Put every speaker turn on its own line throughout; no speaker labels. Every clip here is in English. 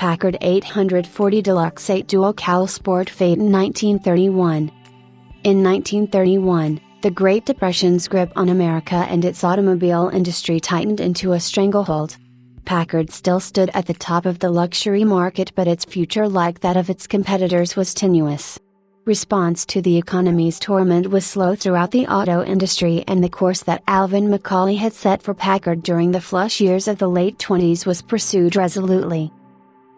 Packard 840 Deluxe 8 Dual Cowl Sport Phaeton 1931. In 1931, the Great Depression's grip on America and its automobile industry tightened into a stranglehold. Packard still stood at the top of the luxury market, but its future, like that of its competitors, was tenuous. Response to the economy's torment was slow throughout the auto industry, and the course that Alvin Macaulay had set for Packard during the flush years of the late 20s was pursued resolutely.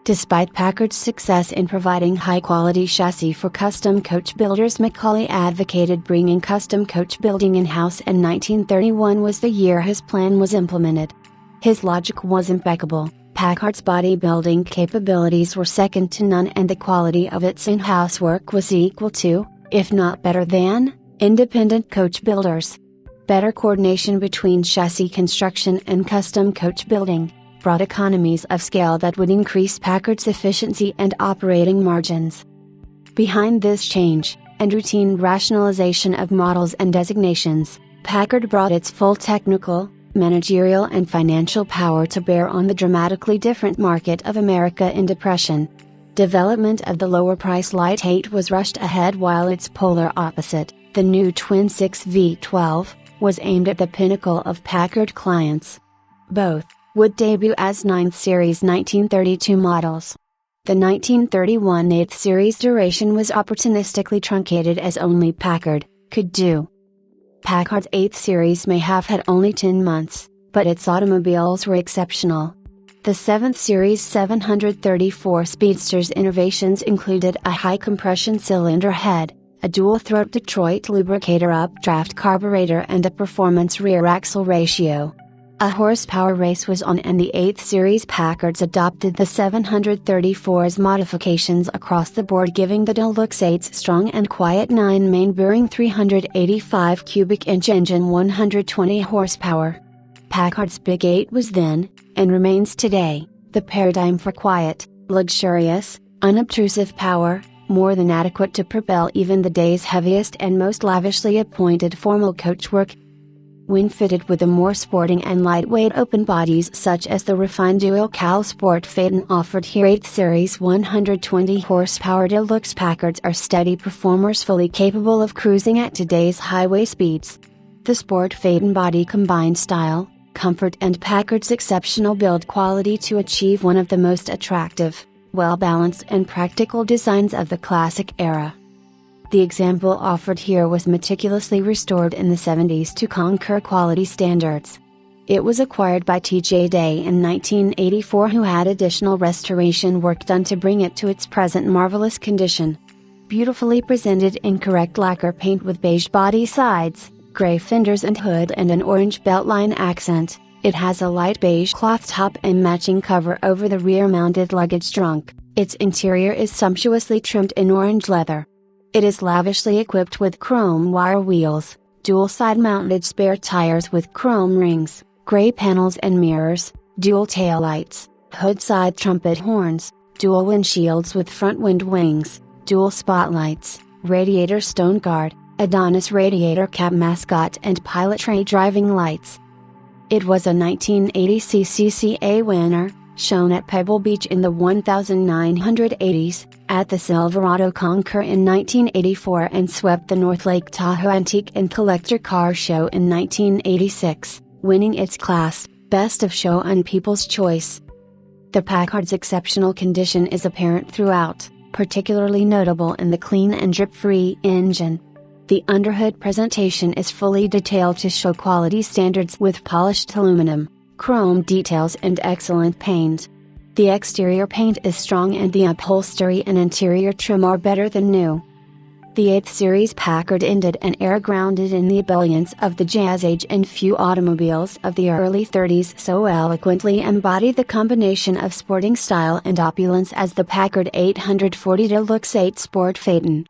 Despite Packard's success in providing high-quality chassis for custom coach builders, Macaulay advocated bringing custom coach building in-house, and 1931 was the year his plan was implemented. His logic was impeccable. Packard's bodybuilding capabilities were second to none, and the quality of its in-house work was equal to, if not better than, independent coach builders. Better coordination between chassis construction and custom coach building brought economies of scale that would increase Packard's efficiency and operating margins. Behind this change, and routine rationalization of models and designations, Packard brought its full technical, managerial and financial power to bear on the dramatically different market of America in Depression. Development of the lower-price Light 8 was rushed ahead, while its polar opposite, the new Twin 6 V12, was aimed at the pinnacle of Packard clients. Both would debut as 9th Series 1932 models. The 1931 8th Series duration was opportunistically truncated, as only Packard could do. Packard's 8th Series may have had only 10 months, but its automobiles were exceptional. The 7th Series 734 Speedster's innovations included a high-compression cylinder head, a dual-throat Detroit lubricator updraft carburetor, and a performance rear-axle ratio. A horsepower race was on, and the 8th Series Packards adopted the 734's modifications across the board, giving the Deluxe 8's strong and quiet 9-main bearing 385 cubic inch engine 120 horsepower. Packard's Big 8 was then, and remains today, the paradigm for quiet, luxurious, unobtrusive power, more than adequate to propel even the day's heaviest and most lavishly appointed formal coachwork. When fitted with the more sporting and lightweight open bodies such as the refined dual cowl Sport Phaeton offered here, 8th Series 120 horsepower Deluxe Packards are steady performers fully capable of cruising at today's highway speeds. The Sport Phaeton body combined style, comfort and Packard's exceptional build quality to achieve one of the most attractive, well-balanced and practical designs of the classic era. The example offered here was meticulously restored in the 70s to conquer quality standards. It was acquired by T.J. Day in 1984, who had additional restoration work done to bring it to its present marvelous condition. Beautifully presented in correct lacquer paint with beige body sides, gray fenders and hood, and an orange beltline accent, it has a light beige cloth top and matching cover over the rear-mounted luggage trunk. Its interior is sumptuously trimmed in orange leather. It is lavishly equipped with chrome wire wheels, dual side-mounted spare tires with chrome rings, gray panels and mirrors, dual taillights, hood side trumpet horns, dual windshields with front wind wings, dual spotlights, radiator stone guard, Adonis radiator cap mascot and pilot tray driving lights. It was a 1980 CCCA winner, shown at Pebble Beach in the 1980s, at the Silverado Concours in 1984, and swept the North Lake Tahoe Antique and Collector Car Show in 1986, winning its class, Best of Show and People's Choice. The Packard's exceptional condition is apparent throughout, particularly notable in the clean and drip-free engine. The underhood presentation is fully detailed to show quality standards with polished aluminum, chrome details and excellent paint. The exterior paint is strong and the upholstery and interior trim are better than new. The 8th Series Packard ended an era grounded in the ebullience of the Jazz Age, and few automobiles of the early 30s so eloquently embodied the combination of sporting style and opulence as the Packard 840 Deluxe 8 Sport Phaeton.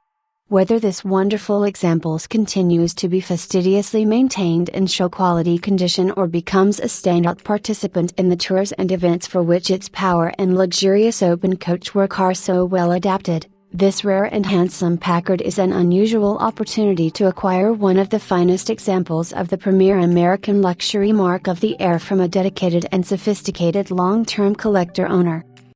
Whether this wonderful example continues to be fastidiously maintained in show quality condition or becomes a standout participant in the tours and events for which its power and luxurious open coachwork are so well adapted, this rare and handsome Packard is an unusual opportunity to acquire one of the finest examples of the premier American luxury mark of the era from a dedicated and sophisticated long-term collector owner.